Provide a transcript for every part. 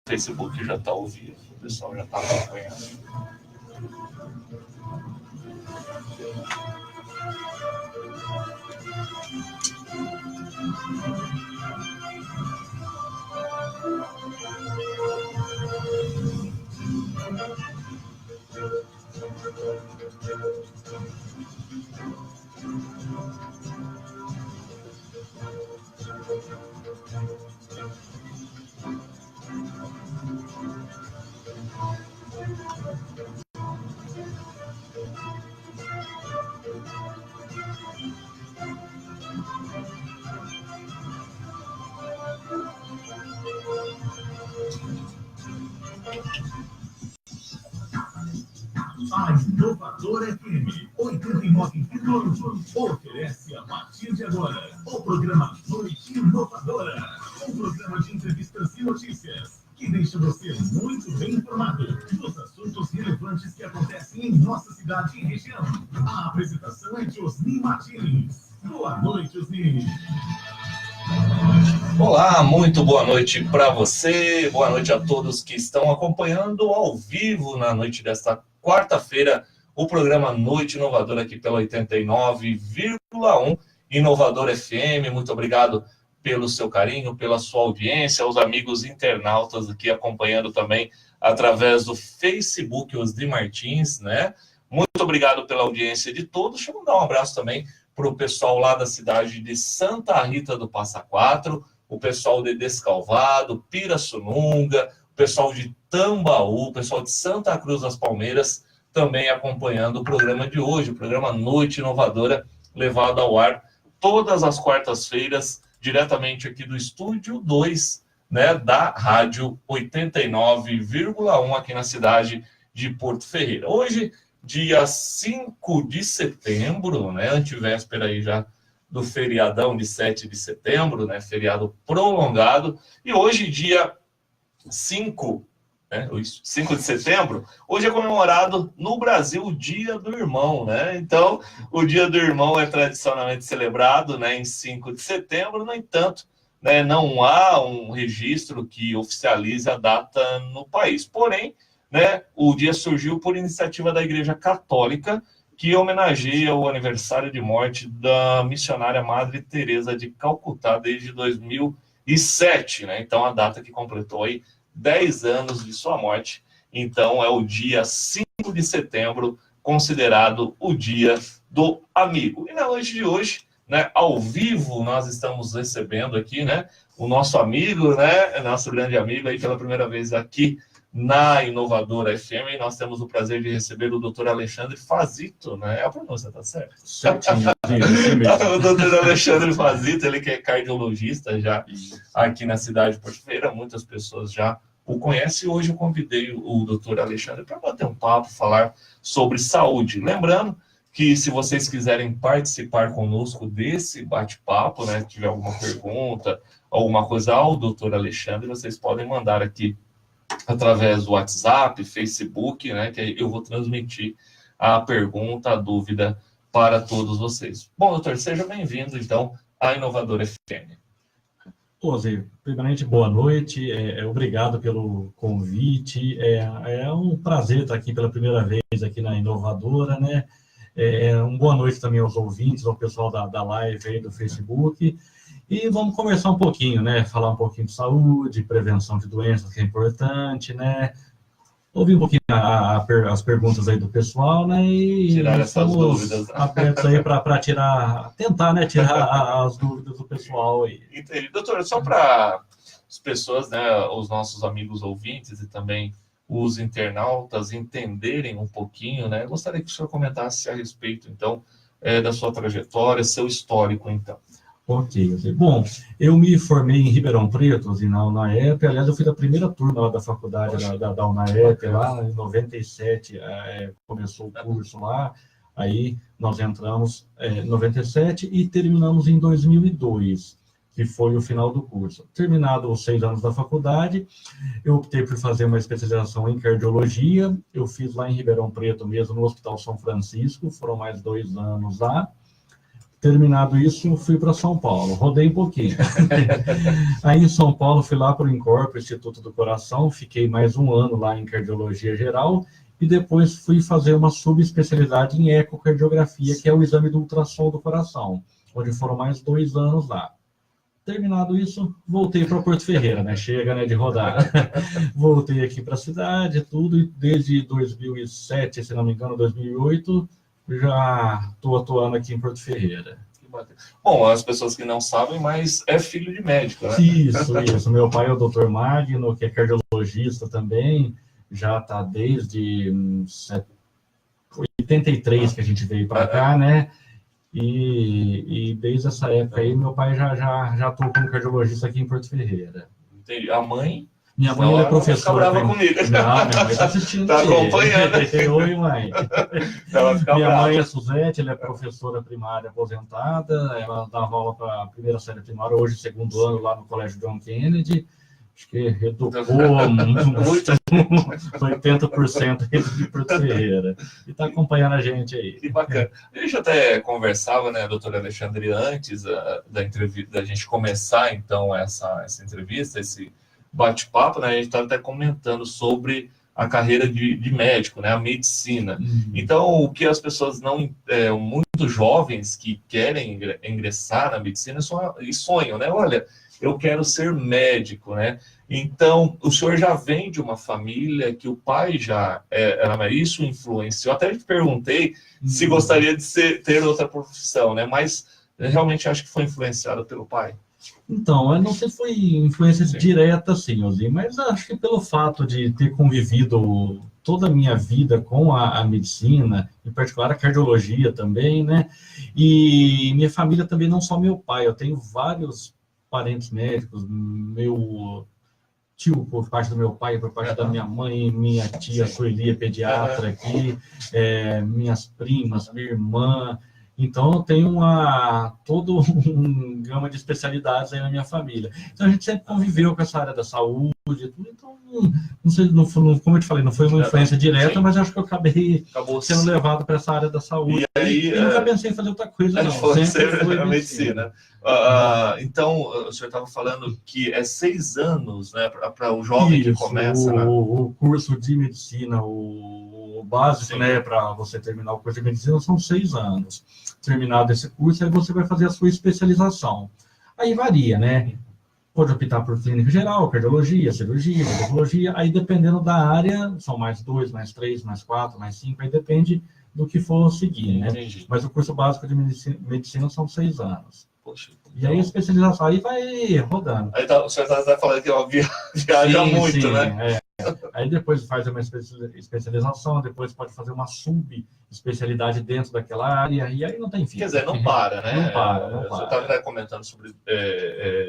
Facebook já está ao vivo, o pessoal já está acompanhando. A Inovadora FM 89,1 oferece a partir de agora o programa Noite Inovadora, um programa de entrevistas e notícias que deixa você muito bem informado dos assuntos relevantes que acontecem em nossa cidade e região. A apresentação é de Osni Martins. Boa noite, Osni. Olá, muito boa noite para você, boa noite a todos que estão acompanhando ao vivo na noite desta quarta-feira o programa Noite Inovadora aqui pela 89,1 Inovadora FM. Muito obrigado pelo seu carinho, pela sua audiência, aos amigos internautas aqui acompanhando também através do Facebook, Osni Martins, né? Muito obrigado pela audiência de todos. Deixa eu mandar um abraço também para o pessoal lá da cidade de Santa Rita do Passa Quatro, o pessoal de Descalvado, Pirassununga, o pessoal de Tambaú, o pessoal de Santa Cruz das Palmeiras, também acompanhando o programa de hoje, o programa Noite Inovadora, levado ao ar todas as quartas-feiras, diretamente aqui do Estúdio 2, né, da Rádio 89,1 aqui na cidade de Porto Ferreira. Hoje, dia 5 de setembro, né, antevéspera aí já do feriadão de 7 de setembro, né, feriado prolongado, e hoje, dia 5 de setembro, hoje é comemorado no Brasil o Dia do Irmão, né? Então, o Dia do Irmão é tradicionalmente celebrado, né, em 5 de setembro, no entanto, né, não há um registro que oficialize a data no país. Porém, né, o dia surgiu por iniciativa da Igreja Católica, que homenageia o aniversário de morte da missionária Madre Teresa de Calcutá desde 2007, né? Então, a data que completou aí 10 anos de sua morte. Então, é o dia 5 de setembro, considerado o Dia do Amigo. E na noite de hoje, né, ao vivo, nós estamos recebendo aqui, né, o nosso amigo, né, nosso grande amigo aí pela primeira vez aqui na Inovadora FM. Nós temos o prazer de receber o Dr. Alexandre Fazito, né? A pronúncia tá certa? Certinho. O Dr. Alexandre Fazito, ele que é cardiologista já aqui na cidade de Porto Ferreira, muitas pessoas já o conhecem. Hoje eu convidei o Dr. Alexandre para bater um papo, falar sobre saúde. Lembrando que se vocês quiserem participar conosco desse bate-papo, né, tiver alguma pergunta, alguma coisa ao Dr. Alexandre, vocês podem mandar aqui através do WhatsApp, Facebook, né, que eu vou transmitir a pergunta, a dúvida para todos vocês. Bom, doutor, seja bem-vindo, então, à Inovadora FM. Ô, Zé, primeiramente, boa noite, obrigado pelo convite, é um prazer estar aqui pela primeira vez aqui na Inovadora, né, uma boa noite também aos ouvintes, ao pessoal da live aí do Facebook. E vamos conversar um pouquinho, né? Falar um pouquinho de saúde, prevenção de doenças, que é importante, né? Ouvir um pouquinho as perguntas aí do pessoal, né? E tirar essas dúvidas. Abertos aí para tentar, né? Tirar as dúvidas do pessoal aí. Entendi. Doutor, só para as pessoas, né? Os nossos amigos ouvintes e também os internautas entenderem um pouquinho, né? Eu gostaria que o senhor comentasse a respeito, então, da sua trajetória, seu histórico, então. Ok. Bom, eu me formei em Ribeirão Preto, assim, na UNAEP. Aliás, eu fui da primeira turma lá da faculdade da UNAEP, lá em 97, começou o curso lá. Aí nós entramos em 97 e terminamos em 2002, que foi o final do curso. Terminado os 6 anos da faculdade, eu optei por fazer uma especialização em cardiologia. Eu fiz lá em Ribeirão Preto mesmo, no Hospital São Francisco, foram mais 2 anos lá. Terminado isso, fui para São Paulo, rodei um pouquinho. Aí em São Paulo, fui lá para o INCOR, Instituto do Coração, fiquei mais um ano lá em cardiologia geral, e depois fui fazer uma subespecialidade em ecocardiografia, que é o exame do ultrassom do coração, onde foram mais 2 anos lá. Terminado isso, voltei para Porto Ferreira, né? Chega, né, de rodar. Voltei aqui para a cidade, tudo, e desde 2007, se não me engano, 2008, já estou atuando aqui em Porto Ferreira. Bom, as pessoas que não sabem, mas é filho de médico, né? Isso. Meu pai é o Dr. Magno, que é cardiologista também, já está desde 83 que a gente veio para cá, né? E desde essa época aí, meu pai já atuou como cardiologista aqui em Porto Ferreira. Entendi. A mãe? Minha mãe é professora. Ela vai ficar brava comigo. Não, minha mãe está assistindo. Está acompanhando. Oi, mãe. Ela fica minha brava. mãe é Suzete, ela é professora primária aposentada, ela dava aula para a primeira série primária, hoje 2º ano lá no Colégio John Kennedy. Acho que educou 80% de Porto Ferreira. E está acompanhando a gente aí. Que bacana. A gente até conversava, né, doutor Alexandre, antes da entrevista, da gente começar, então, essa entrevista, esse bate-papo, né, a gente estava até comentando sobre a carreira de médico, né, a medicina. Então, o que as pessoas muito jovens que querem ingressar na medicina e sonham, né, olha, eu quero ser médico, né? Então, o senhor já vem de uma família que o pai já era, isso influenciou. Até te perguntei se gostaria de ter outra profissão, né? Mas realmente acho que foi influenciado pelo pai. Então, eu não sei se foi influência direta, assim, Ozinho, mas acho que pelo fato de ter convivido toda a minha vida com a medicina, em particular a cardiologia também, né? E minha família também, não só meu pai, eu tenho vários parentes médicos, meu tio por parte do meu pai, por parte da minha mãe, minha tia Sueli é pediatra aqui, minhas primas, minha irmã. Então, eu tenho todo um gama de especialidades aí na minha família. Então, a gente sempre conviveu com essa área da saúde e tudo. Então, não sei, como eu te falei, não foi uma influência direta, mas acho que eu acabei sendo levado para essa área da saúde. E aí, eu nunca pensei em fazer outra coisa, não. Sempre foi a medicina. Então, o senhor estava falando que é 6 anos, né, para o jovem que começa. O curso de medicina, o básico, né, para você terminar o curso de medicina são 6 anos. Terminado esse curso, aí você vai fazer a sua especialização. Aí varia, né? Pode optar por clínica geral, cardiologia, cirurgia, oncologia, aí dependendo da área, são mais 2, mais 3, mais 4, mais 5, aí depende do que for seguir, né? Entendi. Mas o curso básico de medicina são 6 anos. Poxa, e aí a especialização aí vai rodando. Aí o senhor está falando que viaja muito, né? Aí depois faz uma especialização, depois pode fazer uma subespecialidade dentro daquela área, e aí não tem fim. Quer dizer, não para, né? Não para. Você estava comentando sobre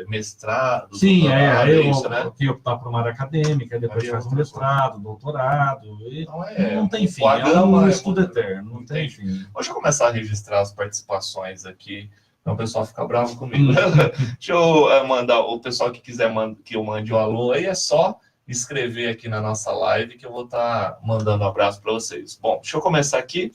mestrado. Sim, aí eu isso, né? tenho que optar por uma área acadêmica, depois faz um mestrado, doutorado, e não tem fim, é um estudo eterno, não tem fim. Deixa eu começar a registrar as participações aqui. Então, o pessoal fica bravo comigo. Deixa eu mandar, o pessoal que quiser que eu mande um alô aí, é só escrever aqui na nossa live que eu vou estar mandando um abraço para vocês. Bom, deixa eu começar aqui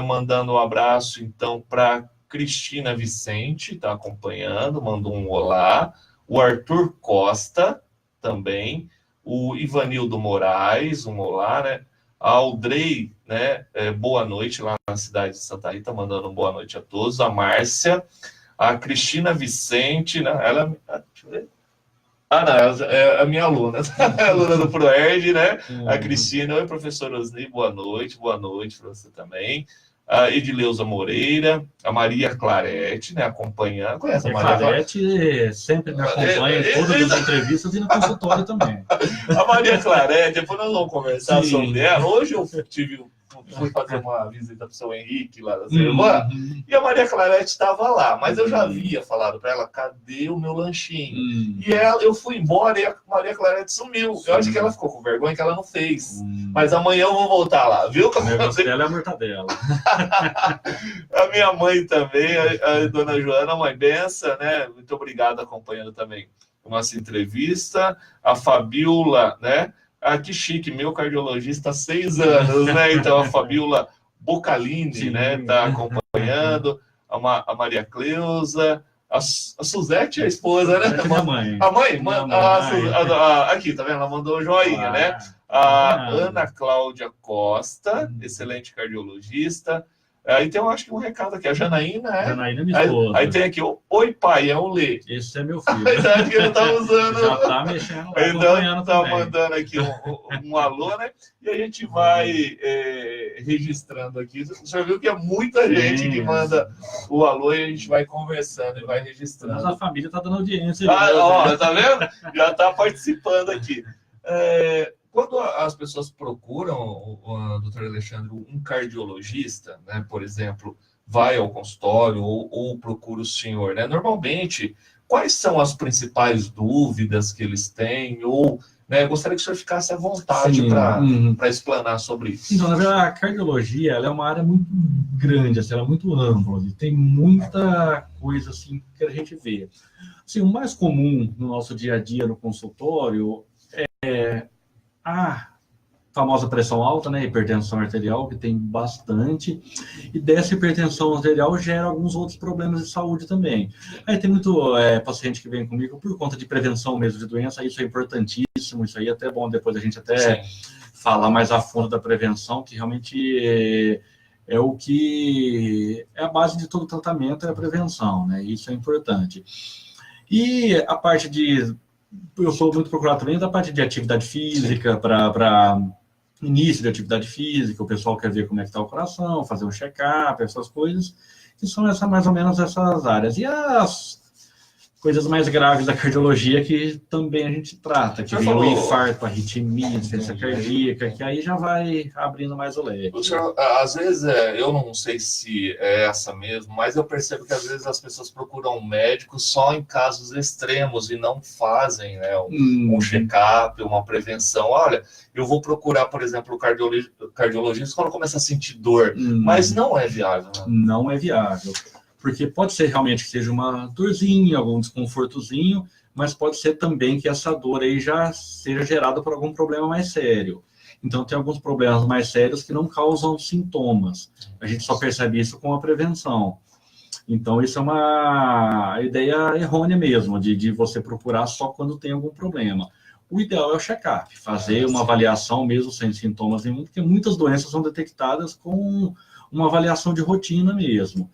mandando um abraço, então, para Cristina Vicente, está acompanhando, mandou um olá. O Arthur Costa, também. O Ivanildo Moraes, um olá, né? A Audrey, né? Boa noite lá na cidade de Santa Rita, mandando uma boa noite a todos. A Márcia, a Cristina Vicente, né? Ela, deixa eu ver. Não, é a minha aluna, a aluna do ProErd, né? A Cristina, oi, professor Osni, boa noite para você também. A Edileuza Moreira, a Maria Clarete, né, acompanhando. Conhece a Maria Clarete? Sempre me acompanha em todas as entrevistas e no consultório também. A Maria Clarete, depois nós vamos conversar sobre ela. Hoje eu fui fazer uma visita para o seu Henrique lá da sua irmã, e a Maria Clarete estava lá, mas eu já havia falado para ela, cadê o meu lanchinho? E eu fui embora e a Maria Clarete sumiu. Eu acho que ela ficou com vergonha que ela não fez. Mas amanhã eu vou voltar lá, viu? O negócio dela é a mortadela. A minha mãe também, a dona Joana, mãe benção, né? Muito obrigado acompanhando também a nossa entrevista. A Fabiola, né? Que chique, meu cardiologista há 6 anos, né? Então, a Fabiola Bocalini, né? Tá acompanhando. a Maria Cleusa, a Suzete é a esposa, né? É minha mãe. A mãe? Minha mãe. Aqui, tá vendo? Ela mandou um joinha, né? A Ana Cláudia Costa, excelente cardiologista. Aí tem, eu acho que um recado aqui, a Janaína, Janaína, minha esposa. Aí tem aqui, oi pai, é um Lê. Esse é meu filho. Verdade que ele tá usando. Já tá mexendo, Então, tá também. mandando aqui um alô, né? E a gente vai registrando aqui. Você já viu que é muita gente que manda o alô e a gente vai conversando e vai registrando. Mas a família tá dando audiência. Ó, tá vendo? Já tá participando aqui. Quando as pessoas procuram, doutor Alexandre, um cardiologista, né, por exemplo, vai ao consultório ou procura o senhor, né, normalmente, quais são as principais dúvidas que eles têm? Ou, né, eu gostaria que o senhor ficasse à vontade para explanar sobre isso. Então, na verdade, a cardiologia ela é uma área muito grande, assim, ela é muito ampla, e tem muita coisa assim, que a gente vê. Assim, o mais comum no nosso dia a dia no consultório é a famosa pressão alta, né, hipertensão arterial, que tem bastante, e dessa hipertensão arterial gera alguns outros problemas de saúde também. Aí tem muito paciente que vem comigo por conta de prevenção mesmo de doença, isso é importantíssimo, isso aí é até bom depois a gente até falar mais a fundo da prevenção, que realmente é o que é a base de todo tratamento, é a prevenção, né, isso é importante. E a parte de eu sou muito procurado também da parte de atividade física, para início de atividade física, o pessoal quer ver como é que está o coração, fazer um check-up, essas coisas, que são mais ou menos essas áreas. E as coisas mais graves da cardiologia que também a gente trata, que vem o infarto, a arritmia, insuficiência cardíaca, que aí já vai abrindo mais o leque. Senhor, às vezes, eu não sei se é essa mesmo, mas eu percebo que às vezes as pessoas procuram um médico só em casos extremos e não fazem, né, um check-up, uma prevenção. Olha, eu vou procurar, por exemplo, o cardiologista quando começa a sentir dor, mas não é viável. Né? Não é viável. Porque pode ser realmente que seja uma dorzinha, algum desconfortozinho, mas pode ser também que essa dor aí já seja gerada por algum problema mais sério. Então, tem alguns problemas mais sérios que não causam sintomas. A gente só percebe isso com a prevenção. Então, isso é uma ideia errônea mesmo, de você procurar só quando tem algum problema. O ideal é o check-up, fazer uma avaliação mesmo sem sintomas nenhum, porque muitas doenças são detectadas com uma avaliação de rotina mesmo.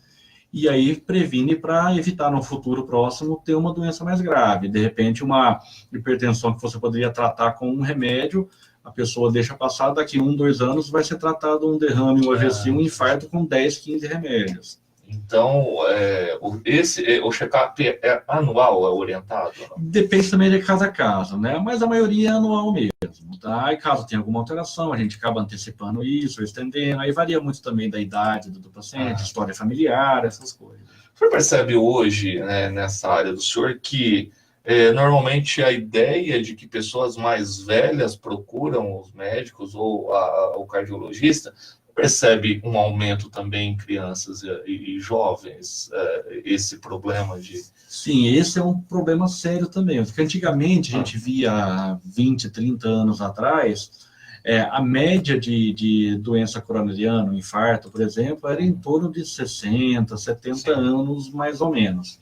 E aí previne para evitar no futuro próximo ter uma doença mais grave. De repente, uma hipertensão que você poderia tratar com um remédio, a pessoa deixa passar, daqui 1, 2 anos vai ser tratado um derrame, um AVC, um infarto com 10, 15 remédios. Então, o check-up é anual, é orientado? Não? Depende também de cada caso, né? Mas a maioria é anual mesmo. Tá? E caso tenha alguma alteração, a gente acaba antecipando isso, estendendo. Aí varia muito também da idade do paciente, história familiar, essas coisas. O senhor percebe hoje, né, nessa área do senhor, que normalmente a ideia de que pessoas mais velhas procuram os médicos ou o cardiologista, percebe um aumento também em crianças e jovens, esse problema de... Sim, esse é um problema sério também, porque antigamente a gente via 20, 30 anos atrás, a média de doença coronariana, infarto, por exemplo, era em torno de 60, 70 anos, mais ou menos.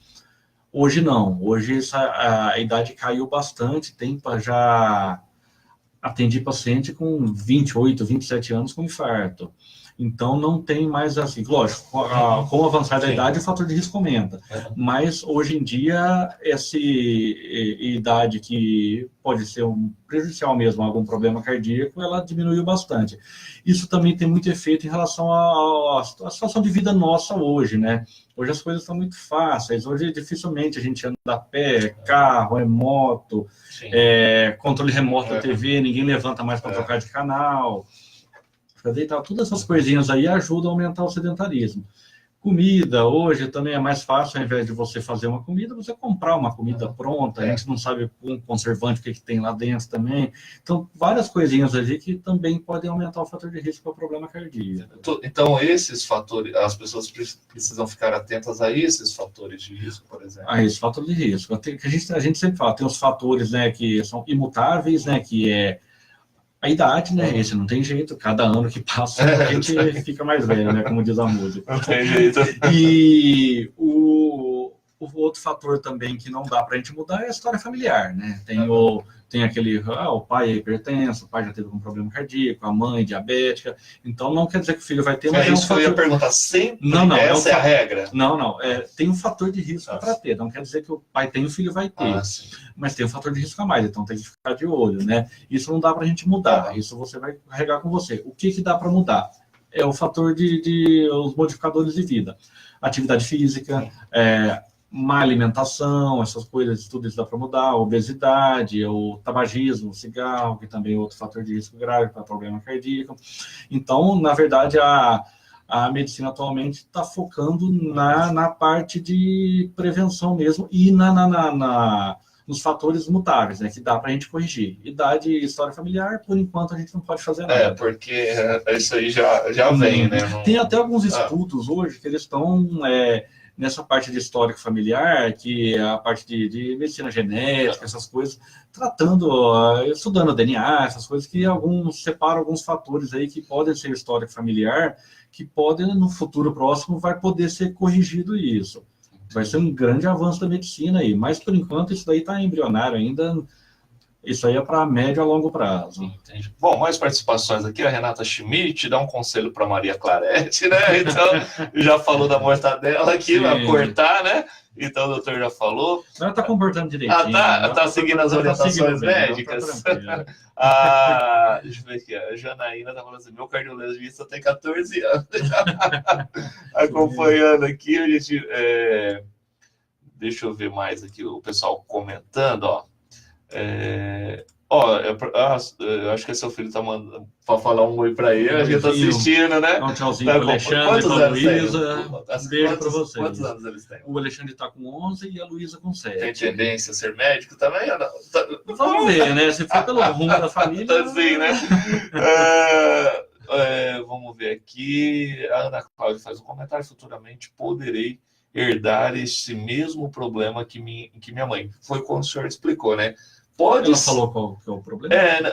Hoje não, hoje a idade caiu bastante, já atendi paciente com 28, 27 anos com infarto. Então, não tem mais assim, lógico, com o avançar da idade, o fator de risco aumenta. Mas, hoje em dia, essa idade que pode ser prejudicial mesmo, algum problema cardíaco, ela diminuiu bastante. Isso também tem muito efeito em relação à situação de vida nossa hoje, né? Hoje as coisas estão muito fáceis, hoje dificilmente a gente anda a pé, carro, moto, controle remoto da TV, ninguém levanta mais para trocar de canal. Todas essas coisinhas aí ajudam a aumentar o sedentarismo. Comida, hoje também é mais fácil, ao invés de você fazer uma comida, você comprar uma comida pronta, a gente não sabe um conservante o que tem lá dentro também. Então, várias coisinhas ali que também podem aumentar o fator de risco para problema cardíaco. Então, esses fatores, as pessoas precisam ficar atentas a esses fatores de risco, por exemplo? A esses fatores de risco. A gente sempre fala, tem os fatores, né, que são imutáveis, né, que é A idade, né? Esse não tem jeito. Cada ano que passa, a gente fica mais velho, né? Como diz a música. Não tem jeito. E o outro fator também que não dá para a gente mudar é a história familiar, né? Tem aquele, o pai é hipertenso, o pai já teve algum problema cardíaco, a mãe diabética. Então, não quer dizer que o filho vai ter... Mas isso que eu ia perguntar. Sempre essa é a regra? Não. Tem um fator de risco para ter. Não quer dizer que o pai tem e o filho vai ter. Mas tem um fator de risco a mais. Então, tem que ficar de olho, né? Isso não dá para a gente mudar. Isso você vai carregar com você. O que dá para mudar? É o fator os modificadores de vida. Atividade física, má alimentação, essas coisas, tudo isso dá para mudar, obesidade, o tabagismo, o cigarro, que também é outro fator de risco grave para problema cardíaco. Então, na verdade, a medicina atualmente está focando na parte de prevenção mesmo e nos fatores mutáveis, né, que dá para a gente corrigir. Idade e história familiar, por enquanto, a gente não pode fazer nada. Porque isso aí já vem, né? Tem até alguns estudos hoje que eles estão... nessa parte de histórico familiar, que é a parte de medicina genética, essas coisas, estudando DNA, essas coisas que separam alguns fatores aí que podem ser histórico familiar, que podem, no futuro próximo, vai poder ser corrigido isso. Vai ser um grande avanço da medicina aí, mas por enquanto isso daí está embrionário ainda. Isso aí é para médio a longo prazo. Entendi. Bom, mais participações aqui. A Renata Schmidt dá um conselho para Maria Clarete, né? Então, já falou da mortadela aqui, vai cortar, né? Então, o doutor já falou. Ela está comportando direitinho. Tá seguindo as orientações médicas. Deixa eu ver aqui. A Janaína está falando assim, meu cardiologista tem 14 anos. Acompanhando aqui, a gente... Deixa eu ver mais aqui o pessoal comentando, ó. Eu acho que seu filho tá mandando para falar um oi para ele, a gente tá assistindo, né? Um tchauzinho para o Alexandre, para a Luísa. Um beijo para vocês. Quantos anos eles têm? O Alexandre está com 11 e a Luísa com 7. Tem tendência a ser médico também ou não? Vamos ver, né? Se for pelo rumo da família... Assim, né? Vamos ver aqui. A Ana Cláudia faz um comentário. Futuramente poderei herdar esse mesmo problema que minha mãe. Foi como o senhor explicou, né? Ela falou qual que é o problema? Ana,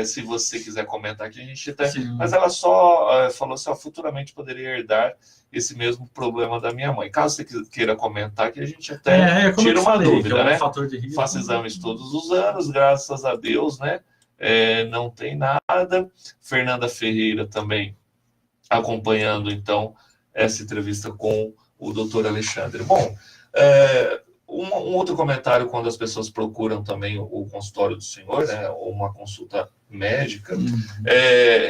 se você quiser comentar aqui, a gente até... Mas ela só falou assim, futuramente poderia herdar esse mesmo problema da minha mãe. Caso você queira comentar, que a gente até tira uma dúvida, né? Fator de risco, faço exames todos os anos, graças a Deus, né? Não tem nada. Fernanda Ferreira também acompanhando, então, essa entrevista com o doutor Alexandre. Bom, um outro comentário, quando as pessoas procuram também o consultório do senhor, né, ou uma consulta médica,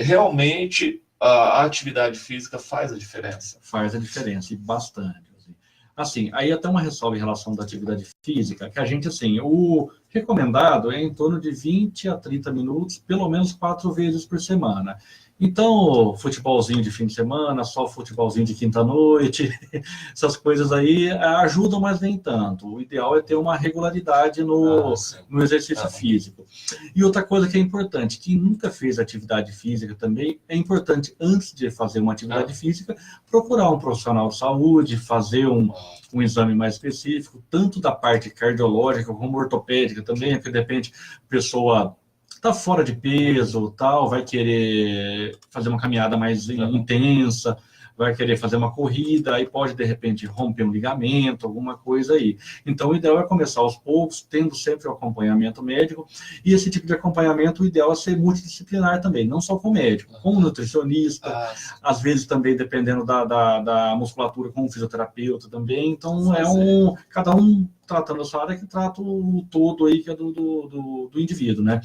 realmente a atividade física faz a diferença? Faz a diferença, e bastante. Assim, aí até uma ressalva em relação da atividade física, que a gente, assim, o recomendado é em torno de 20 a 30 minutos, pelo menos 4 vezes por semana. Então, futebolzinho de fim de semana, só futebolzinho de quinta-noite, essas coisas aí ajudam, mas nem tanto. O ideal é ter uma regularidade no exercício físico. E outra coisa que é importante, quem nunca fez atividade física também, é importante, antes de fazer uma atividade física, procurar um profissional de saúde, fazer um exame mais específico, tanto da parte cardiológica como ortopédica também, porque de repente a pessoa está fora de peso, tal, vai querer fazer uma caminhada mais intensa, vai querer fazer uma corrida, aí pode, de repente, romper um ligamento, alguma coisa aí. Então, o ideal é começar aos poucos, tendo sempre o acompanhamento médico, e esse tipo de acompanhamento, o ideal é ser multidisciplinar também, não só com médico, com nutricionista, às vezes também, dependendo da musculatura, com um fisioterapeuta também. Então, cada um tratando a sua área, que trata o todo aí, que é do indivíduo, né?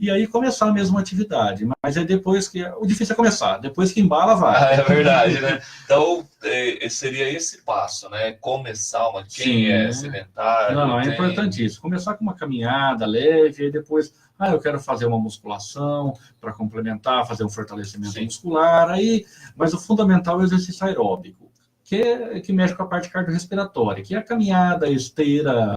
E aí começar a mesma atividade, mas é depois que... O difícil é começar, depois que embala, vai. É verdade, né? Então, seria esse passo, né? Começar quem é sedentário... Não, é importantíssimo. Começar com uma caminhada leve, e depois... eu quero fazer uma musculação para complementar, fazer um fortalecimento muscular, mas o fundamental é o exercício aeróbico, que mexe com a parte cardiorrespiratória, que é a caminhada, esteira,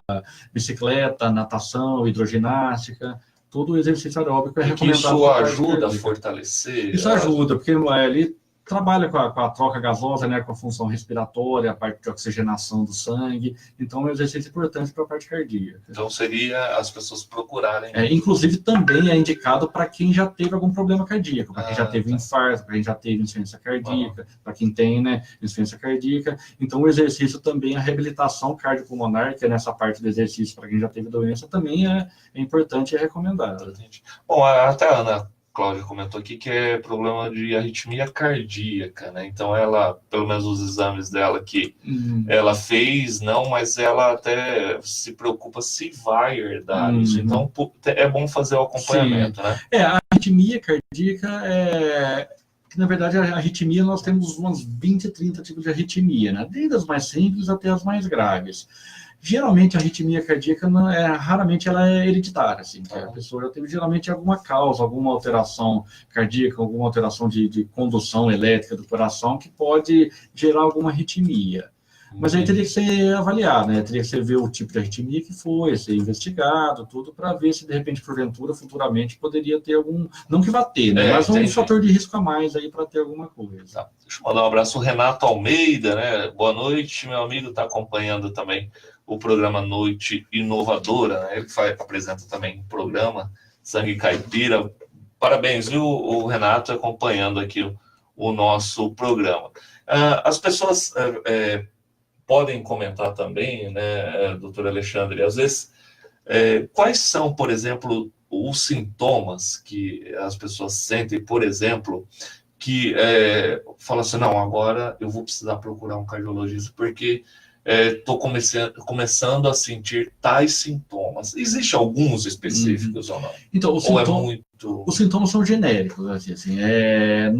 bicicleta, natação, hidroginástica, todo o exercício aeróbico é recomendado. Isso ajuda a fortalecer? Isso ajuda, porque ali trabalha com a troca gasosa, né, com a função respiratória, a parte de oxigenação do sangue. Então, é um exercício importante para a parte cardíaca. Então, seria as pessoas procurarem. Inclusive, também é indicado para quem já teve algum problema cardíaco, para quem já teve infarto, para quem já teve insuficiência cardíaca, para quem tem, né, insuficiência cardíaca. Então, o exercício também, a reabilitação cardiopulmonar, que é nessa parte do exercício para quem já teve doença, também é importante e é recomendado. Bom, até a Ana Cláudia comentou aqui que é problema de arritmia cardíaca, né? Então ela, pelo menos os exames dela que ela fez, não, mas ela até se preocupa se vai herdar isso. Então é bom fazer o acompanhamento, né? A arritmia cardíaca na verdade, a arritmia, nós temos umas 20, 30 tipos de arritmia, né? Desde as mais simples até as mais graves. Geralmente, a arritmia cardíaca, raramente ela é hereditária, assim, a pessoa já teve geralmente alguma causa, alguma alteração cardíaca, alguma alteração de condução elétrica do coração que pode gerar alguma arritmia. Mas aí teria que ser avaliado, né? Teria que ser ver o tipo de arritmia que foi, ser investigado, tudo, para ver se, de repente, porventura, futuramente, poderia ter algum... Não que vá ter, né? Mas um fator de risco a mais aí para ter alguma coisa. Tá. Deixa eu mandar um abraço ao Renato Almeida, né? Boa noite, meu amigo, está acompanhando também o programa Noite Inovadora, né? Ele apresenta também o programa Sangue Caipira. Parabéns, viu, o Renato, acompanhando aqui o nosso programa. As pessoas... podem comentar também, né, doutor Alexandre, às vezes, quais são, por exemplo, os sintomas que as pessoas sentem, por exemplo, que falam assim, não, agora eu vou precisar procurar um cardiologista porque estou começando a sentir tais sintomas. Existem alguns específicos ou não? Então, os sintomas são genéricos, assim, é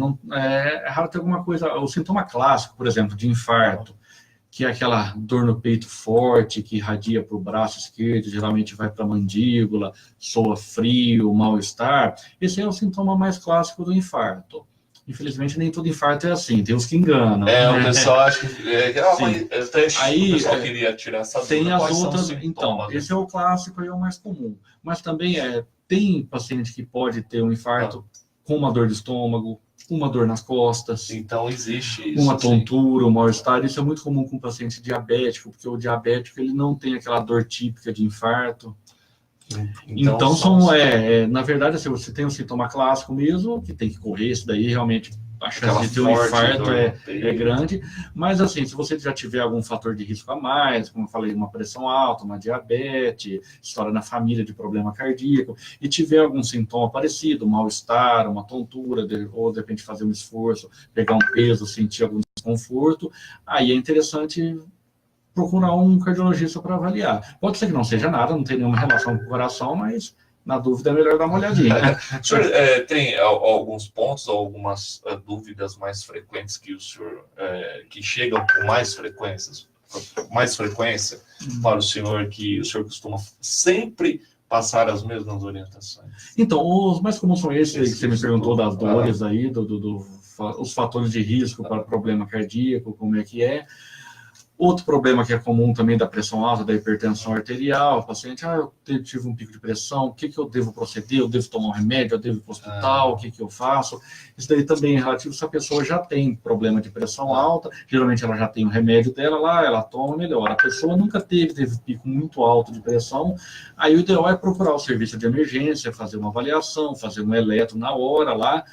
raro ter alguma coisa. O sintoma clássico, por exemplo, de infarto, que é aquela dor no peito forte, que irradia para o braço esquerdo, geralmente vai para a mandíbula, soa frio, mal-estar. Esse é o sintoma mais clássico do infarto. Infelizmente, nem todo infarto é assim, tem uns que enganam. O pessoal acha que... Aí, o pessoal queria tirar essa dúvida. Tem as outras... Então, esse é o clássico e é o mais comum. Mas também tem paciente que pode ter um infarto com uma dor de estômago, uma dor nas costas. Então, existe isso. Uma tontura, um mal-estar. Isso é muito comum com o paciente diabético, porque o diabético ele não tem aquela dor típica de infarto. Então na verdade, assim, você tem um sintoma clássico mesmo, que tem que correr, isso daí realmente a chance de ter um infarto é grande, mas assim, se você já tiver algum fator de risco a mais, como eu falei, uma pressão alta, uma diabetes, história na família de problema cardíaco, e tiver algum sintoma parecido, um mal-estar, uma tontura, ou de repente fazer um esforço, pegar um peso, sentir algum desconforto, aí é interessante procurar um cardiologista para avaliar. Pode ser que não seja nada, não tem nenhuma relação com o coração, mas na dúvida é melhor dar uma olhadinha. O senhor tem alguns pontos ou algumas dúvidas mais frequentes que o senhor que chegam com mais frequência para o senhor, que o senhor costuma sempre passar as mesmas orientações? Então, os mais comuns são esses que você me perguntou das dores aí, os fatores de risco para problema cardíaco, como é que é. Outro problema que é comum também da pressão alta, da hipertensão arterial, o paciente, eu tive um pico de pressão, o que eu devo proceder? Eu devo tomar um remédio? Eu devo ir para o hospital? O que eu faço? Isso daí também é relativo se a pessoa já tem problema de pressão alta, geralmente ela já tem o remédio dela lá, ela toma, melhora. A pessoa nunca teve pico muito alto de pressão, aí o ideal é procurar o serviço de emergência, fazer uma avaliação, fazer um eletro na hora lá,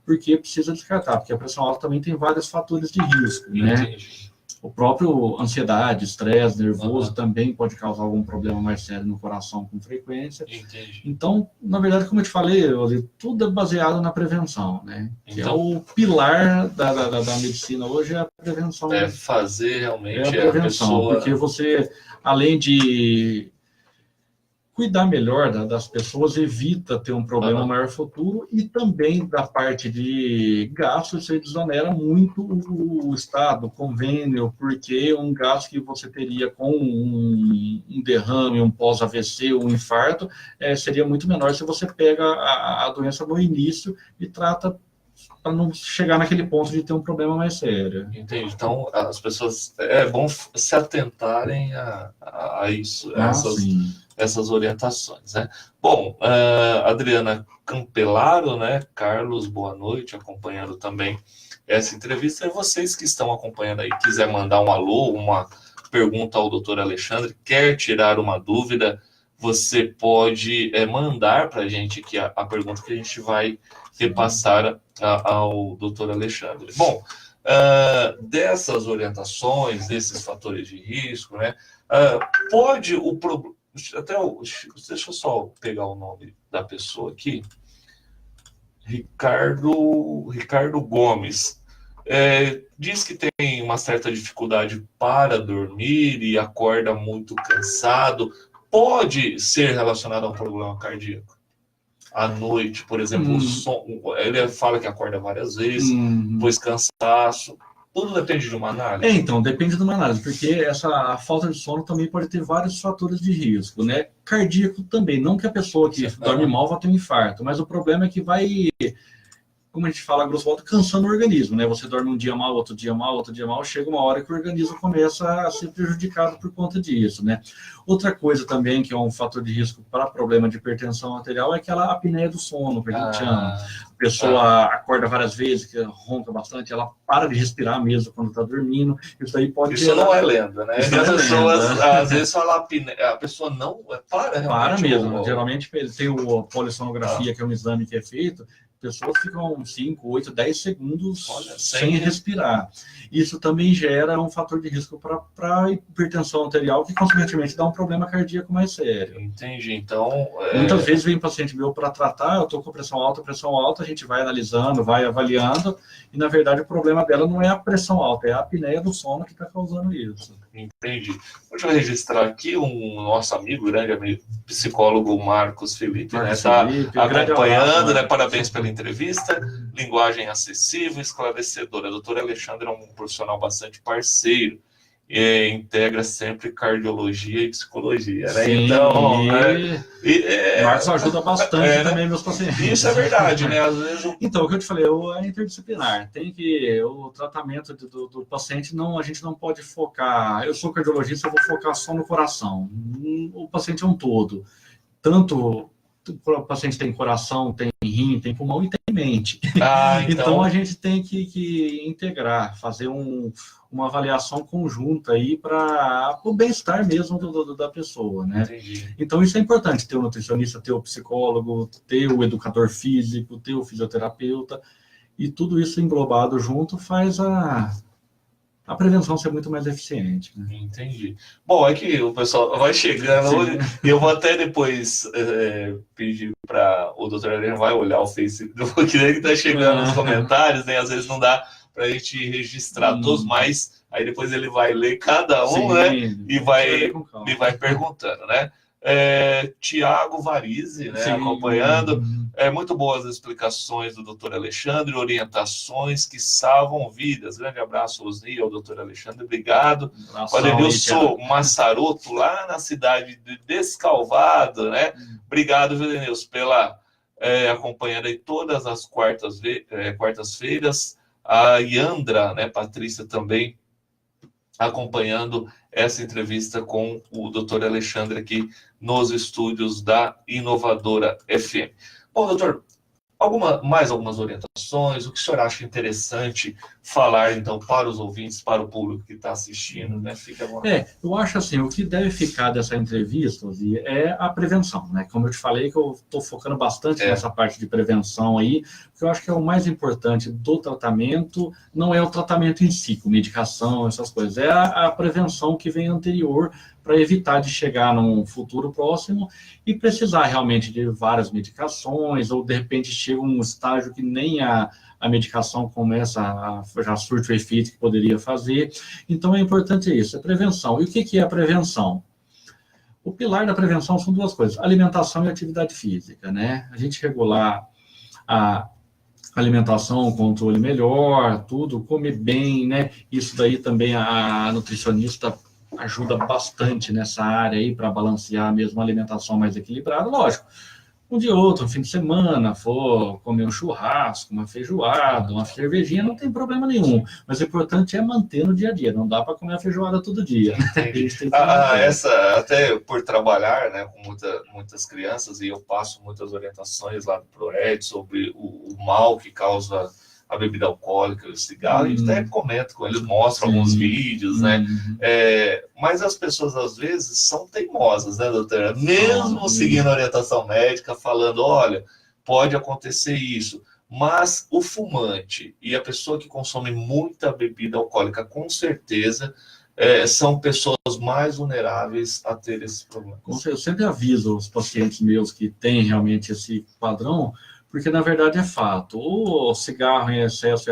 porque precisa descartar, porque a pressão alta também tem vários fatores de risco, né? Entendi. O próprio ansiedade, estresse, nervoso também pode causar algum problema mais sério no coração com frequência. Entendi. Então, na verdade, como eu te falei, tudo é baseado na prevenção, né? Que é o pilar da medicina hoje, é a prevenção. É fazer realmente a prevenção, pessoa... porque você, além de cuidar melhor das pessoas, evita ter um problema maior futuro, e também da parte de gastos, você desonera muito o Estado, o convênio, porque um gasto que você teria com um derrame, um pós-AVC, um infarto, seria muito menor se você pega a doença no início e trata para não chegar naquele ponto de ter um problema mais sério. Entendi. Então, as pessoas, é bom se atentarem a isso, essas orientações, né? Bom, Adriana Campelaro, né? Carlos, boa noite, acompanhando também essa entrevista. E vocês que estão acompanhando aí, quiser mandar um alô, uma pergunta ao doutor Alexandre, quer tirar uma dúvida, você pode mandar para a gente aqui a pergunta que a gente vai repassar ao doutor Alexandre. Bom, dessas orientações, desses fatores de risco, né? Pode o problema... Deixa eu só pegar o nome da pessoa aqui. Ricardo Gomes. Diz que tem uma certa dificuldade para dormir e acorda muito cansado. Pode ser relacionado a um problema cardíaco? À noite, por exemplo, o sono, ele fala que acorda várias vezes, depois cansaço. Tudo depende de uma análise? Então, depende de uma análise, porque a falta de sono também pode ter vários fatores de risco, né? Cardíaco também, não que a pessoa que dorme mal vá ter um infarto, mas o problema é que vai, como a gente fala, grosso modo, cansando o organismo, né? Você dorme um dia mal, outro dia mal, chega uma hora que o organismo começa a ser prejudicado por conta disso, né? Outra coisa também, que é um fator de risco para problema de hipertensão arterial, é aquela apneia do sono, que a gente chama. A pessoa acorda várias vezes, que ronca bastante, ela para de respirar mesmo quando está dormindo. Isso aí pode... Isso não é lenda, né? As pessoas, às vezes, falam a pessoa não para realmente. Para mesmo. Geralmente, ele tem a polissonografia, que é um exame que é feito, pessoas ficam 5, 8, 10 segundos sem respirar. Isso também gera um fator de risco para hipertensão arterial, que, consequentemente, dá um problema cardíaco mais sério. Entendi. Então... Muitas vezes vem paciente meu para tratar, eu estou com pressão alta, a gente vai analisando, vai avaliando, e, na verdade, o problema dela não é a pressão alta, é a apneia do sono que está causando isso. Entendi. Deixa eu registrar aqui nosso amigo, grande amigo, psicólogo Marcos Felipe, né? Está acompanhando, né? Parabéns pela entrevista, linguagem acessível, esclarecedora. Doutor Alexandre é um profissional bastante parceiro e integra sempre cardiologia e psicologia, né? Sim, então, Marcos ajuda bastante também meus pacientes. Isso é verdade, né? Às vezes Então, o que eu te falei, é interdisciplinar. O tratamento do paciente, a gente não pode focar. Eu sou cardiologista, eu vou focar só no coração. O paciente é um todo. Tanto o paciente tem coração, tem rim, tem pulmão e tem mente. Então a gente tem que integrar, fazer uma avaliação conjunta aí para o bem-estar mesmo da pessoa, né? Entendi. Então isso é importante, ter o nutricionista, ter o psicólogo, ter o educador físico, ter o fisioterapeuta, e tudo isso englobado junto faz a prevenção ser muito mais eficiente, né? Entendi. Bom, é que o pessoal vai chegando, e eu vou até depois pedir para o doutor Helena vai olhar o Facebook, que está chegando nos comentários, né? Às vezes não dá para a gente registrar todos, mas aí depois ele vai ler cada um, né? E vai perguntando, né? Tiago Varize, né? Acompanhando. Muito boas as explicações do doutor Alexandre, orientações que salvam vidas. Grande abraço, Osni, ao doutor Alexandre, obrigado. Edenilson Massaroto, lá na cidade de Descalvado, né? Obrigado, Edenilson, pela acompanhando aí todas as quartas-feiras. A Yandra, né, Patrícia, também acompanhando essa entrevista com o doutor Alexandre aqui nos estúdios da Inovadora FM. Bom, doutor, mais algumas orientações, o que o senhor acha interessante falar, então, para os ouvintes, para o público que está assistindo, né? Fica à vontade. Eu acho assim, o que deve ficar dessa entrevista é a prevenção, né? Como eu te falei, que eu estou focando bastante nessa parte de prevenção aí, porque eu acho que é o mais importante do tratamento, não é o tratamento em si, com medicação, essas coisas, é a prevenção que vem anterior, para evitar de chegar num futuro próximo e precisar realmente de várias medicações, ou de repente chega um estágio que nem a medicação começa já surte o efeito que poderia fazer. Então é importante isso, a prevenção. E o que é a prevenção? O pilar da prevenção são duas coisas, alimentação e atividade física, né? A gente regular a alimentação, controle melhor, tudo, comer bem, né? Isso daí também a nutricionista ajuda bastante nessa área aí para balancear mesmo a alimentação mais equilibrada. Lógico, um dia ou outro, um fim de semana, for comer um churrasco, uma feijoada, uma cervejinha, não tem problema nenhum. Mas o importante é manter no dia a dia. Não dá para comer a feijoada todo dia. Essa, até por trabalhar, né, com muitas crianças, e eu passo muitas orientações lá do PROED sobre o mal que causa a bebida alcoólica, o cigarro, e até comento com eles, mostro alguns vídeos, né? Mas as pessoas, às vezes, são teimosas, né, doutora? Mesmo seguindo a orientação médica, falando, olha, pode acontecer isso. Mas o fumante e a pessoa que consome muita bebida alcoólica, com certeza, são pessoas mais vulneráveis a ter esses problemas. Eu sempre aviso os pacientes meus que têm realmente esse padrão, porque, na verdade, é fato. O cigarro em excesso,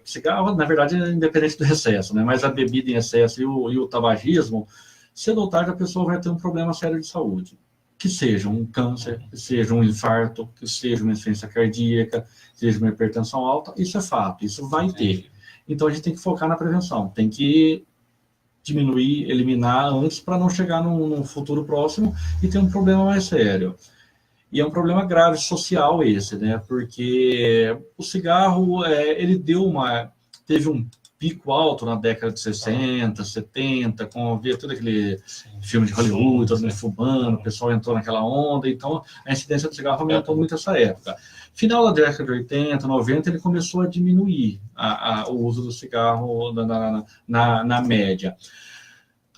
cigarro, na verdade, é independente do excesso, né? Mas a bebida em excesso e o tabagismo, cedo ou tarde a pessoa vai ter um problema sério de saúde. Que seja um câncer, que seja um infarto, que seja uma insuficiência cardíaca, que seja uma hipertensão alta, isso é fato, isso vai ter. Então, a gente tem que focar na prevenção, tem que diminuir, eliminar antes para não chegar num futuro próximo e ter um problema mais sério. E é um problema grave social esse, né? Porque o cigarro, ele teve um pico alto na década de 60, 70, com todo aquele filme de Hollywood, todo mundo fumando, o pessoal entrou naquela onda, então a incidência do cigarro aumentou muito nessa época. Final da década de 80, 90, ele começou a diminuir o uso do cigarro na média.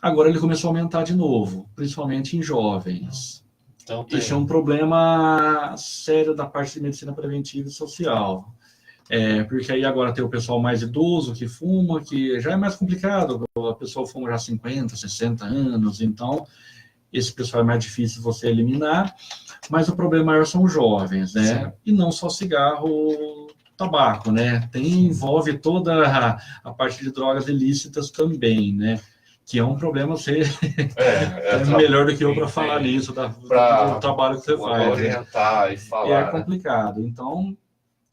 Agora ele começou a aumentar de novo, principalmente em jovens. Então, isso é um problema sério da parte de medicina preventiva e social. Porque aí agora tem o pessoal mais idoso que fuma, que já é mais complicado, a pessoa fuma já 50, 60 anos, então esse pessoal é mais difícil você eliminar, mas o problema maior são os jovens, né? Sim. E não só cigarro, tabaco, né? Envolve toda a parte de drogas ilícitas também, né? Que é um problema, você melhor do que eu para falar nisso, do trabalho que você faz. Orientar, né? E falar. É complicado. Então,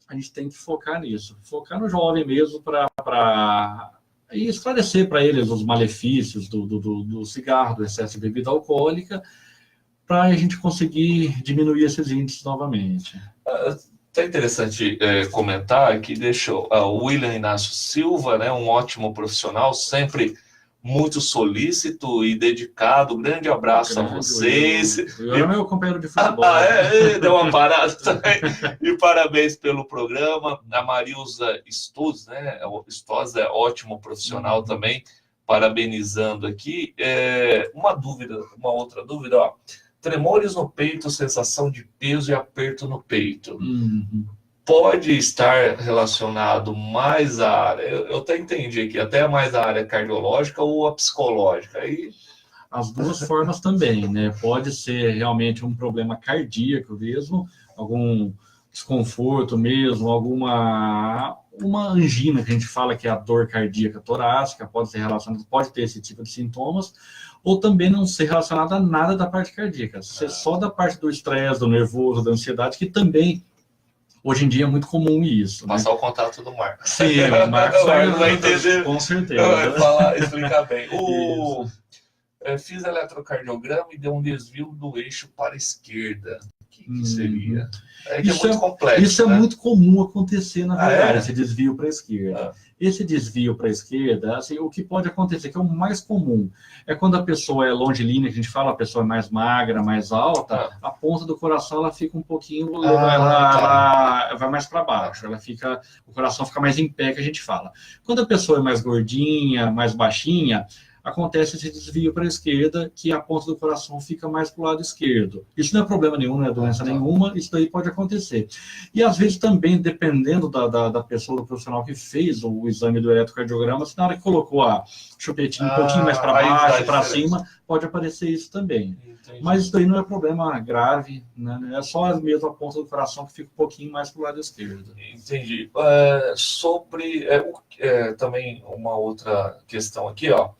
a gente tem que focar nisso. Focar no jovem mesmo para esclarecer para eles os malefícios do cigarro, do excesso de bebida alcoólica, para a gente conseguir diminuir esses índices novamente. É interessante comentar que deixou o William Inácio Silva, né, um ótimo profissional, sempre muito solícito e dedicado. Grande abraço a vocês. Eu era meu companheiro de futebol. Deu uma parada também. E parabéns pelo programa. A Marilza Stoza, né? Stoza é ótimo profissional também. Parabenizando aqui. Uma outra dúvida, ó. Tremores no peito, sensação de peso e aperto no peito. Pode estar relacionado mais à área, eu até entendi aqui, até mais à área cardiológica ou a psicológica? As duas formas também, né? Pode ser realmente um problema cardíaco mesmo, algum desconforto mesmo, uma angina, que a gente fala que é a dor cardíaca torácica, pode ser relacionado, pode ter esse tipo de sintomas, ou também não ser relacionado a nada da parte cardíaca, ser só da parte do estresse, do nervoso, da ansiedade, que também hoje em dia é muito comum isso. Passar o contato do Marcos. Sim, o Marcos vai entender. Com certeza. Vai explicar bem. Fiz eletrocardiograma e deu um desvio do eixo para a esquerda. O que seria? Isso é muito complexo. Isso é muito comum acontecer, na verdade, esse desvio para a esquerda. Esse desvio para a esquerda, assim, o que pode acontecer, que é o mais comum, é quando a pessoa é longilínea, que a gente fala, a pessoa é mais magra, mais alta, a ponta do coração ela fica um pouquinho, ela vai mais para baixo, o coração fica mais em pé, que a gente fala. Quando a pessoa é mais gordinha, mais baixinha, acontece esse desvio para a esquerda, que a ponta do coração fica mais para o lado esquerdo. Isso não é problema nenhum, não é doença nenhuma, isso daí pode acontecer. E às vezes também, dependendo da pessoa, do profissional que fez o exame do eletrocardiograma, se na hora que colocou a chupetinha um pouquinho mais para baixo, para cima, pode aparecer isso também. Entendi. Mas isso daí não é problema grave, né? É só mesmo a ponta do coração que fica um pouquinho mais para o lado esquerdo. Entendi. Sobre também uma outra questão aqui, ó.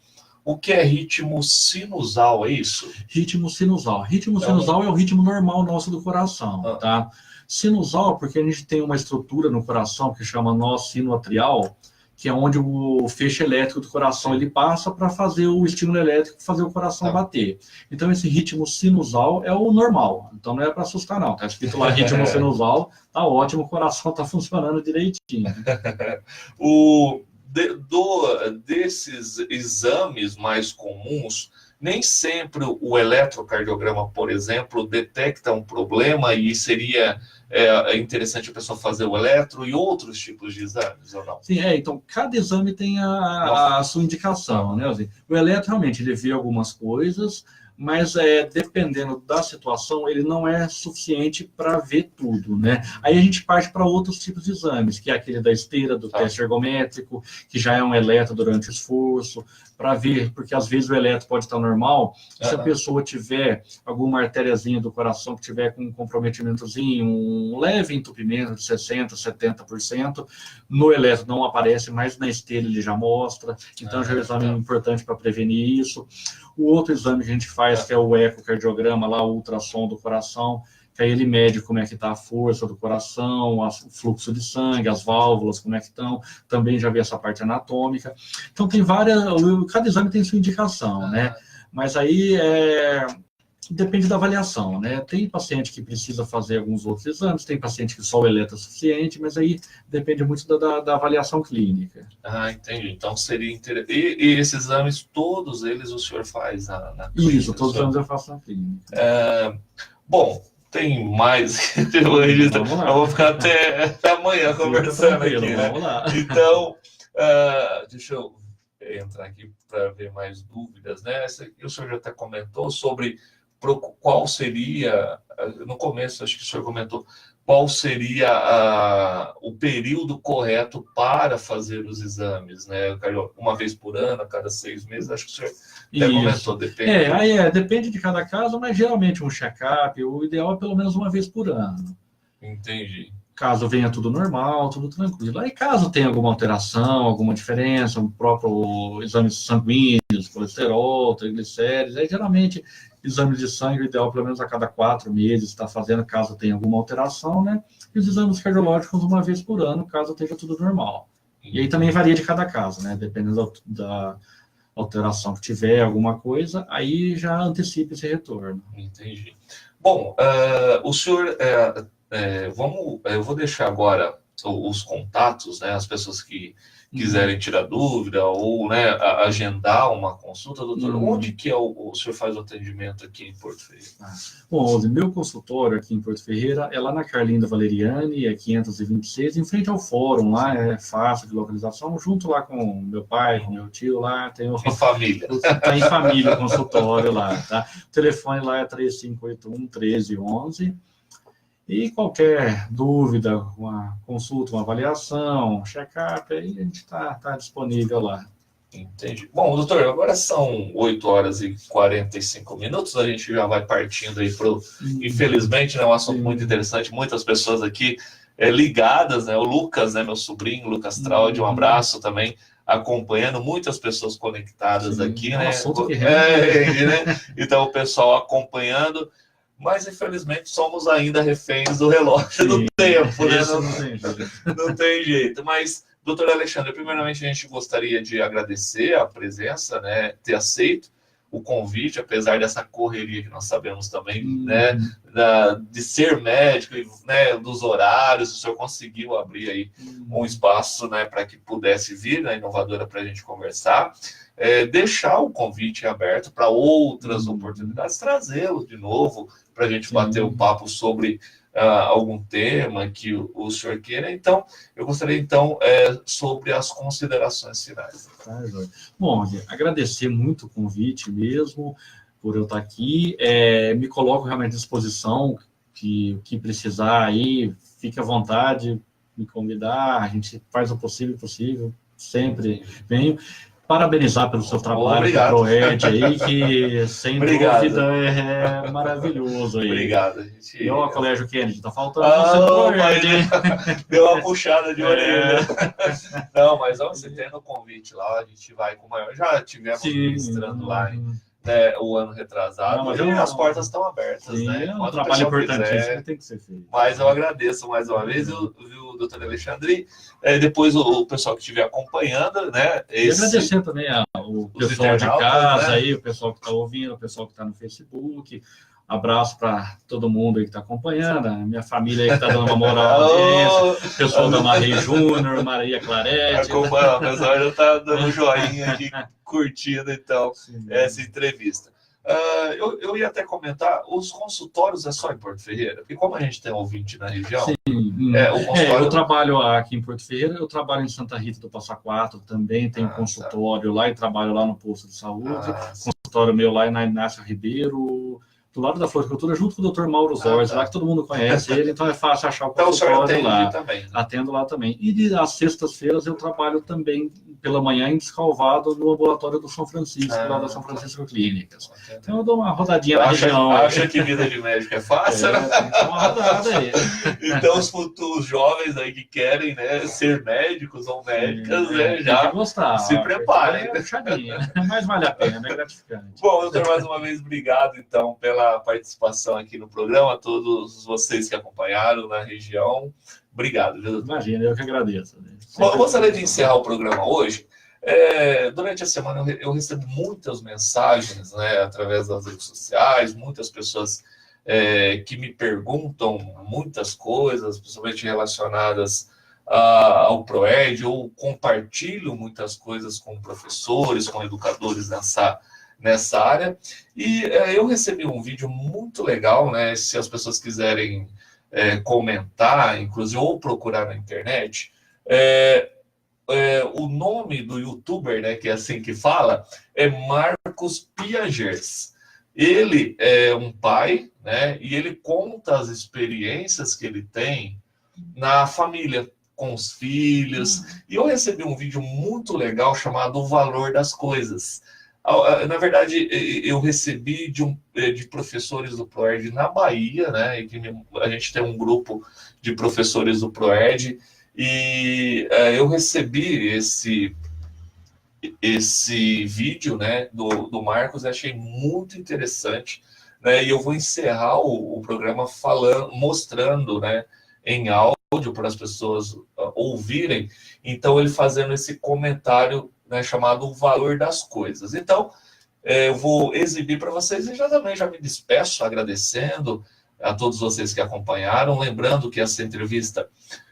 O que é ritmo sinusal, é isso? Ritmo sinusal. Ritmo sinusal é o ritmo normal nosso do coração, tá? Sinusal, porque a gente tem uma estrutura no coração que chama nó sinoatrial, que é onde o feixe elétrico do coração ele passa para fazer o estímulo elétrico, fazer o coração bater. Então, esse ritmo sinusal é o normal. Então, não é para assustar, não. Está escrito lá ritmo sinusal, tá ótimo, o coração está funcionando direitinho. Desses exames mais comuns, nem sempre o eletrocardiograma, por exemplo, detecta um problema e seria interessante a pessoa fazer o eletro e outros tipos de exames, ou não? Sim, então cada exame tem a sua indicação, né? O eletro realmente ele vê algumas coisas, mas dependendo da situação, ele não é suficiente para ver tudo, né? Aí a gente parte para outros tipos de exames, que é aquele da esteira, do teste ergométrico, que já é um eletro durante o esforço, para ver, porque às vezes o eletro pode estar normal, se a pessoa tiver alguma artériazinha do coração que tiver com um comprometimentozinho, um leve entupimento de 60%, 70%, no eletro não aparece, mas na esteira ele já mostra, então já é um exame importante para prevenir isso. O outro exame que a gente faz, que é o ecocardiograma, lá, o ultrassom do coração, que aí ele mede como é que está a força do coração, o fluxo de sangue, as válvulas, como é que estão, também já vê essa parte anatômica. Então, tem cada exame tem sua indicação, né? Mas aí depende da avaliação, né? Tem paciente que precisa fazer alguns outros exames, tem paciente que só o eletro é suficiente, mas aí depende muito da avaliação clínica. Entendi. Então seria interessante. E esses exames, todos eles o senhor faz na clínica? Isso, todos os exames eu faço na clínica. Bom, tem mais. Eu vou ficar até amanhã conversando aqui, né? Vamos lá. Então, deixa eu entrar aqui para ver mais dúvidas, né? O senhor já até comentou sobre qual seria, no começo acho que o senhor comentou, qual seria o período correto para fazer os exames, né? Uma vez por ano, a cada 6 meses, acho que o senhor até comentou, depende. Depende de cada caso, mas geralmente um check-up, o ideal é pelo menos uma vez por ano. Entendi. Caso venha tudo normal, tudo tranquilo. Aí caso tenha alguma alteração, alguma diferença, o próprio exame sanguíneo, colesterol, triglicérides, aí geralmente exames de sangue, o ideal pelo menos a cada 4 meses está fazendo, caso tenha alguma alteração, né? E os exames cardiológicos uma vez por ano, caso esteja tudo normal. E aí também varia de cada caso, né? Dependendo da alteração que tiver, alguma coisa, aí já antecipa esse retorno. Entendi. Bom, o senhor... eu vou deixar agora os contatos, né? As pessoas que quiserem tirar dúvida ou, né, agendar uma consulta, doutor, onde que o senhor faz o atendimento aqui em Porto Ferreira? Bom, o meu consultório aqui em Porto Ferreira é lá na Carlinda Valeriani, é 526, em frente ao fórum, lá é fácil de localização, junto lá com meu pai, com meu tio, lá tem em família. Está em família o consultório lá, tá? O telefone lá é 3581-1311. E qualquer dúvida, uma consulta, uma avaliação, check-up, aí a gente está disponível lá. Entendi. Bom, doutor, agora são 8h45, a gente já vai partindo aí para infelizmente, né, um assunto muito interessante, muitas pessoas aqui ligadas, né, o Lucas, né, meu sobrinho, Lucas Traude, um abraço também, acompanhando, muitas pessoas conectadas aqui, né? Então o pessoal acompanhando, mas infelizmente somos ainda reféns do relógio do tempo, né? Não tem jeito. Mas, doutor Alexandre, primeiramente a gente gostaria de agradecer a presença, né, ter aceito o convite, apesar dessa correria que nós sabemos também, né, de ser médico, né, dos horários, o senhor conseguiu abrir aí um espaço, né, para que pudesse vir na Inovadora para a gente conversar. Deixar o convite aberto para outras oportunidades, trazê-lo de novo para a gente bater um papo sobre algum tema que o senhor queira. Então, eu gostaria, sobre as considerações finais. Bom, agradecer muito o convite mesmo, por eu estar aqui. Me coloco realmente à disposição, que precisar aí, fique à vontade, me convidar, a gente faz o possível, sempre venho. Parabenizar pelo seu trabalho com o ProEd aí, que sem dúvida é maravilhoso aí. Obrigado. E o Colégio Kennedy, tá faltando deu uma puxada de orelha. Não, mas você tendo o convite lá, a gente vai com o maior. Já tivemos ministrando lá o ano retrasado, e as portas estão abertas, né? É um trabalho importantíssimo que tem que ser feito. Mas eu agradeço mais uma vez, viu, doutor Alexandre, depois o pessoal que estiver acompanhando, né? E agradecer também o pessoal de casa, né? Aí, o pessoal que está ouvindo, o pessoal que está no Facebook. Abraço para todo mundo aí que está acompanhando, a minha família aí que está dando uma moral audiência, o pessoal da Maria Júnior, Maria Clarete. O pessoal já está dando joinha aqui, curtindo então essa entrevista. Eu ia até comentar, os consultórios é só em Porto Ferreira? Porque como a gente tem ouvinte na região... Sim. O consultório... eu trabalho aqui em Porto Ferreira, eu trabalho em Santa Rita do Passa Quatro, também tem consultório lá e trabalho lá no posto de saúde. Consultório meu lá é na Inácio Ribeiro, do lado da floricultura, junto com o Dr. Mauro Zorzi, lá que todo mundo conhece ele, então é fácil achar o consultório lá. Também, né? Atendo lá também. E às sextas-feiras eu trabalho também pela manhã em Descalvado, no ambulatório do São Francisco, lá da São Francisco Clínicas. Então eu dou uma rodadinha na região. Acha que vida de médico é fácil? Tem uma rodada aí. Então os futuros jovens aí que querem, né, ser médicos ou médicas, né, já se preparem. Mas vale a pena, é gratificante. Bom, doutor, mais uma vez, obrigado então pela participação aqui no programa, a todos vocês que acompanharam na região. Obrigado, viu, doutor? Imagina, eu que agradeço. Bom, eu gostaria de encerrar o programa hoje. Durante a semana eu recebo muitas mensagens, né, através das redes sociais, muitas pessoas que me perguntam muitas coisas, principalmente relacionadas ao ProEd, ou compartilham muitas coisas com professores, com educadores nessa área. E eu recebi um vídeo muito legal, né? Se as pessoas quiserem comentar, inclusive, ou procurar na internet, o nome do youtuber, né, que é assim que fala, é Marcos Piagers. Ele é um pai, né, e ele conta as experiências que ele tem na família, com os filhos. E eu recebi um vídeo muito legal chamado O Valor das Coisas. Na verdade, eu recebi de professores do ProEd na Bahia, né? E a gente tem um grupo de professores do ProEd, e eu recebi esse vídeo, né, do Marcos, e achei muito interessante, né? E eu vou encerrar o programa mostrando, né, em áudio para as pessoas ouvirem. Então, ele fazendo esse comentário, né, chamado O Valor das Coisas. Então, eu vou exibir para vocês e já me despeço agradecendo a todos vocês que acompanharam. Lembrando que essa entrevista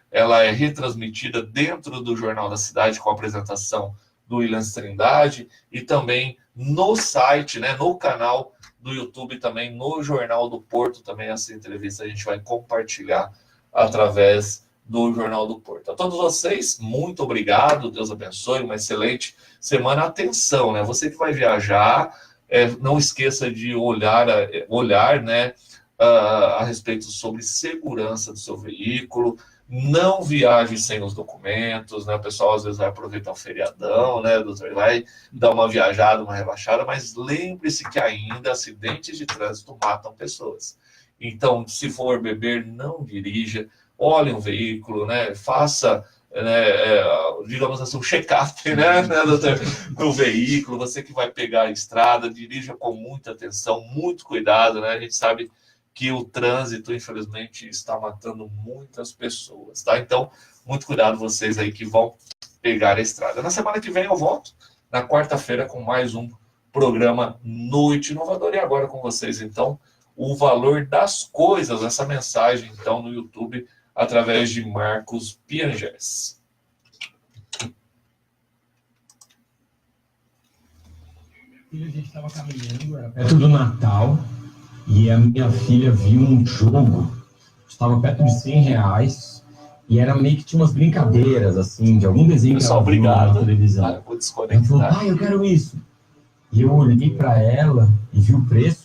ela é retransmitida dentro do Jornal da Cidade com a apresentação do Williams Trindade e também no site, né, no canal do YouTube, também no Jornal do Porto. Também essa entrevista a gente vai compartilhar através do Jornal do Porto. A todos vocês, muito obrigado, Deus abençoe, uma excelente semana. Atenção, né? Você que vai viajar, não esqueça de olhar, né, a respeito sobre segurança do seu veículo. Não viaje sem os documentos, né? O pessoal às vezes vai aproveitar o feriadão, né, doutor? Vai dar uma viajada, uma relaxada, mas lembre-se que ainda acidentes de trânsito matam pessoas. Então, se for beber, não dirija. Olhe um veículo, né? Faça, né, digamos assim, um check-up, né, doutor, no veículo. Você que vai pegar a estrada, dirija com muita atenção, muito cuidado, né? A gente sabe que o trânsito, infelizmente, está matando muitas pessoas, tá? Então, muito cuidado vocês aí que vão pegar a estrada. Na semana que vem eu volto, na quarta-feira, com mais um programa Noite Inovadora. E agora com vocês, então, O Valor das Coisas, essa mensagem, então, no YouTube, através de Marcos Piagers. A gente estava caminhando, era perto do Natal, e a minha filha viu um jogo, estava perto de R$100, e era meio que tinha umas brincadeiras, assim, de algum desenho Pessoal, que ela viu na televisão. Vou Ela falou, pai, eu quero isso. E eu olhei para ela e vi o preço,